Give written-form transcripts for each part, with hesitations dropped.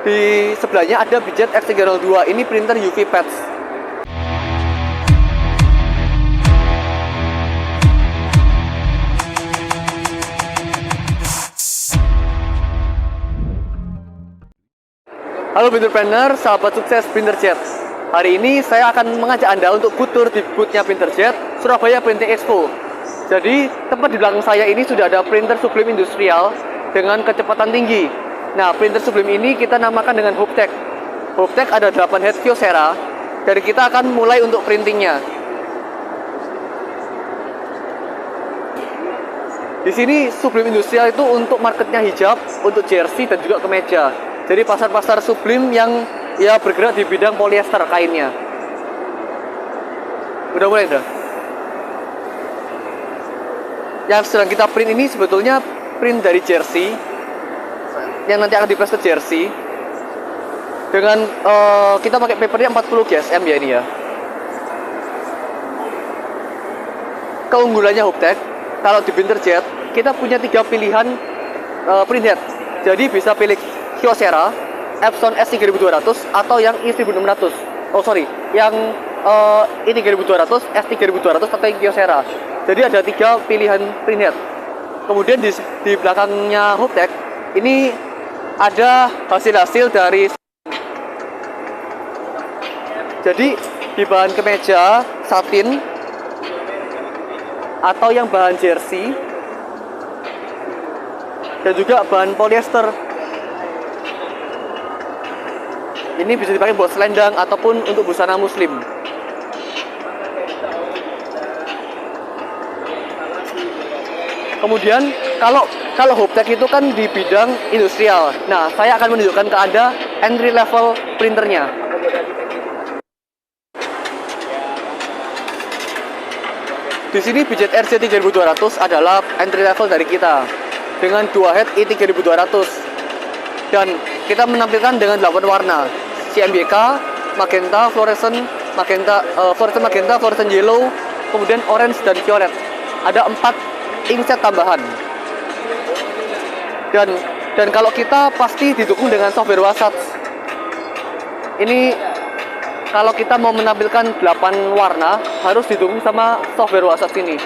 Di sebelahnya ada Bijet X302, ini printer UV Patch. Halo Printerpreneur, sahabat sukses Printerjet. Hari ini saya akan mengajak Anda untuk tur di booth-nya Printerjet, Surabaya Printing Expo. Jadi, tepat di belakang saya ini sudah ada printer sublim industrial dengan kecepatan tinggi. Nah, printer sublim ini kita namakan dengan Hubtek. Hubtek ada 8 head Kyocera, dan kita akan mulai untuk printingnya. Di sini sublim industrial itu untuk marketnya hijab, untuk jersey dan juga kemeja. Jadi pasar-pasar sublim yang ya bergerak di bidang polyester kainnya. Udah mulai dah. Yang sedang kita print ini sebetulnya print dari jersey yang nanti akan di-press ke jersey. Dengan kita pakai papernya 40 GSM ya ini ya. Keunggulannya Hubtek, kalau di Printerjet kita punya 3 pilihan printhead. Jadi bisa pilih Kyocera, Epson S3200 atau yang i1600. Oh sorry, yang i3200, S3200 atau yang Kyocera. Jadi ada 3 pilihan printhead. Kemudian di belakangnya Hubtek ini ada hasil-hasil dari. Jadi di bahan kemeja satin atau yang bahan jersey dan juga bahan polyester. Ini bisa dipakai buat selendang ataupun untuk busana muslim. Kemudian kalau Hubtek itu kan di bidang industrial. Nah, saya akan menunjukkan ke Anda entry level printernya. Di sini Bijet RJ3200 adalah entry level dari kita dengan 2 head i3200 dan kita menampilkan dengan 8 warna: CMYK, magenta, fluorescent, magenta, fluorescent yellow, kemudian orange dan violet. Ada 4 inkjet tambahan. Dan kalau kita pasti didukung dengan software Wasatch. Ini kalau kita mau menampilkan 8 warna harus didukung sama software Wasatch ini.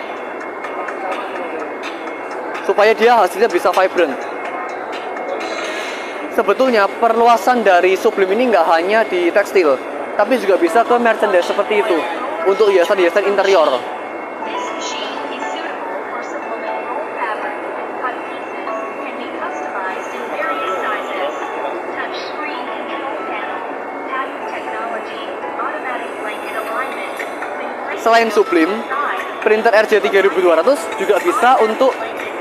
Supaya dia hasilnya bisa vibrant. Sebetulnya perluasan dari sublim ini nggak hanya di tekstil, tapi juga bisa ke merchandise seperti itu untuk hiasan-hiasan interior. Selain sublim, printer RJ3200 juga bisa untuk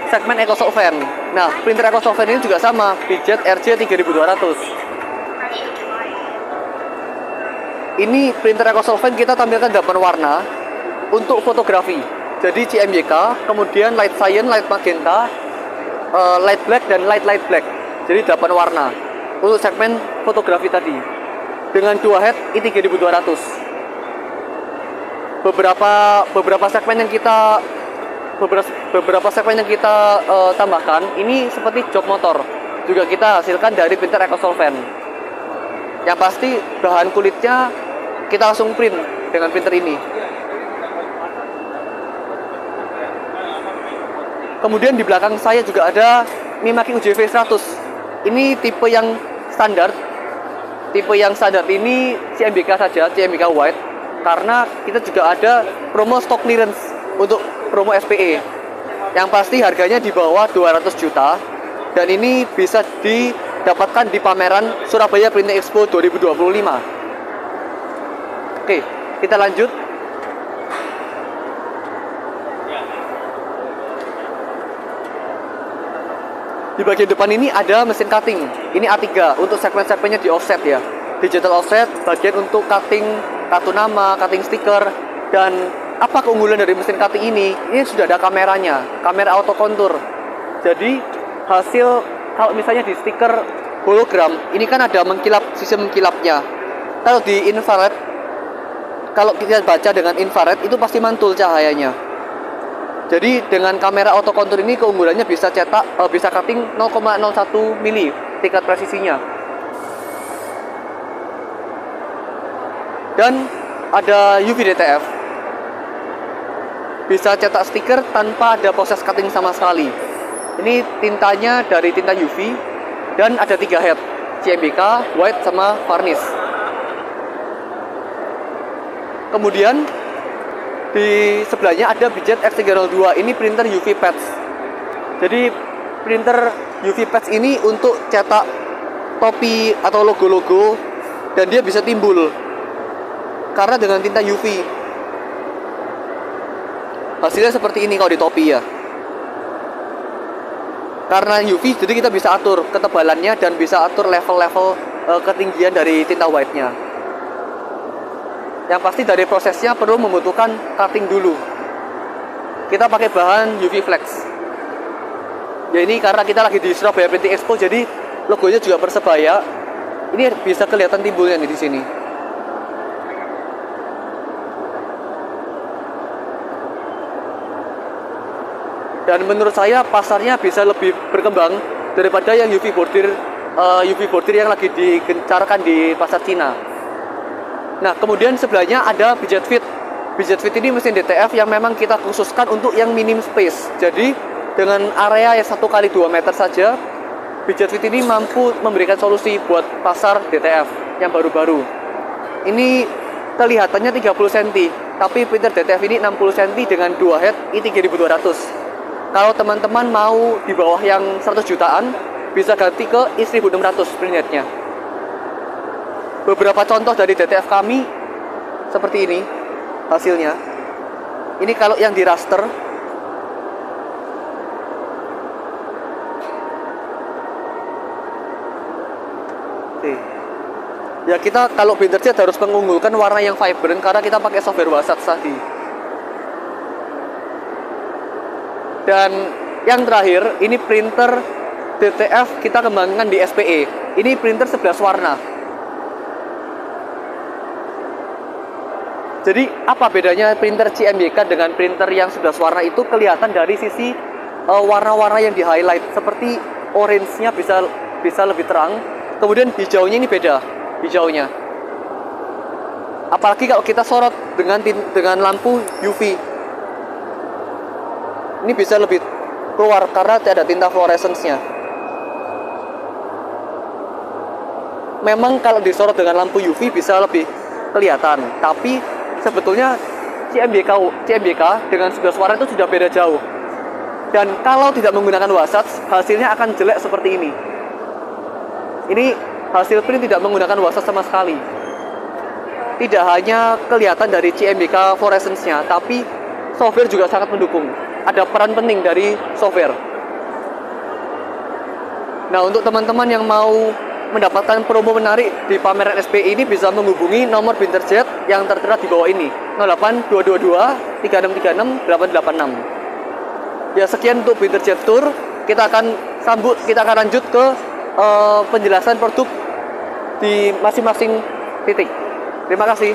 segmen EcoSolvent. Nah, printer EcoSolvent ini juga sama, Bijet RJ3200. Ini printer EcoSolvent kita tampilkan 8 warna untuk fotografi. Jadi CMYK, kemudian light cyan, light magenta, light black dan light black. Jadi 8 warna untuk segmen fotografi tadi. Dengan 2 head i3200. Beberapa segmen yang kita tambahkan ini seperti jok motor juga kita hasilkan dari printer EcoSolvent. Yang pasti bahan kulitnya kita langsung print dengan printer ini. Kemudian di belakang saya juga ada Mimaki UJV 100. Ini tipe yang standar. Tipe yang standar ini CMYK saja, CMYK white, karena kita juga ada promo stock clearance untuk promo SPE. Yang pasti harganya di bawah 200 juta dan ini bisa didapatkan di pameran Surabaya Printing Expo 2025. Oke, kita lanjut. Di bagian depan ini ada mesin cutting. Ini A3 untuk segmen-segmennya di offset ya. Digital offset, bagian untuk cutting kartu nama, cutting stiker. Dan apa keunggulan dari mesin cutting ini? Ini sudah ada kameranya, kamera auto contour. Jadi hasil kalau misalnya di stiker hologram, ini kan ada mengkilap, sistem mengkilapnya. Kalau di infrared, kalau kita baca dengan infrared itu pasti mantul cahayanya. Jadi dengan kamera auto contour ini keunggulannya bisa cetak, bisa cutting 0,01 mili tingkat presisinya. Dan ada UV DTF. Bisa cetak stiker tanpa ada proses cutting sama sekali. Ini tintanya dari tinta UV dan ada 3 head, CMYK, white, sama varnish. Kemudian di sebelahnya ada Bridget X302. Ini printer UV pads. Jadi printer UV pads ini untuk cetak topi atau logo-logo, dan dia bisa timbul karena dengan tinta UV. Hasilnya seperti ini kalau di topi ya. Karena UV, jadi kita bisa atur ketebalannya dan bisa atur level-level ketinggian dari tinta white-nya. Yang pasti dari prosesnya perlu membutuhkan cutting dulu. Kita pakai bahan UV Flex. Ya ini karena kita lagi di Surabaya Printing Expo, jadi logonya juga persebaya. Ini bisa kelihatan timbulnya nih di sini. Dan menurut saya pasarnya bisa lebih berkembang daripada yang UV bordir yang lagi digencarkan di pasar Cina. Nah, kemudian sebelahnya ada Bridget Fit. Bridget Fit ini mesin DTF yang memang kita khususkan untuk yang minim space. Jadi dengan area yang 1x2 meter saja, Bridget Fit ini mampu memberikan solusi buat pasar DTF yang baru-baru. Ini kelihatannya 30 cm, tapi printer DTF ini 60 cm dengan 2 head i3200. Kalau teman-teman mau di bawah yang 100 jutaan, bisa ganti ke i1600 printnya. Beberapa contoh dari DTF kami seperti ini hasilnya. Ini kalau yang di raster. Oke. Ya kita kalau printer jet harus mengunggulkan warna yang vibrant karena kita pakai software Wasatch tadi. Dan yang terakhir, ini printer DTF kita kembangkan di SPE. Ini printer 11 warna. Jadi apa bedanya printer CMYK dengan printer yang 11 warna itu? Kelihatan dari sisi warna-warna yang di highlight. Seperti orange-nya bisa lebih terang. Kemudian hijaunya ini beda, hijaunya. Apalagi kalau kita sorot dengan lampu UV. Ini bisa lebih keluar karena tidak ada tinta fluorescence-nya. Memang kalau disorot dengan lampu UV bisa lebih kelihatan, tapi sebetulnya CMYK dengan 11 warna itu sudah beda jauh. Dan kalau tidak menggunakan Wasatch, hasilnya akan jelek seperti ini. Ini hasil print tidak menggunakan Wasatch sama sekali. Tidak hanya kelihatan dari CMYK fluorescence-nya, tapi software juga sangat mendukung. Ada peran penting dari software. Nah, untuk teman-teman yang mau mendapatkan promo menarik di pameran SPI ini bisa menghubungi nomor Binterjet yang tertera di bawah ini, 08222 3636 886. Ya, sekian untuk Binterjet Tour. Kita akan lanjut ke penjelasan produk di masing-masing titik. Terima kasih.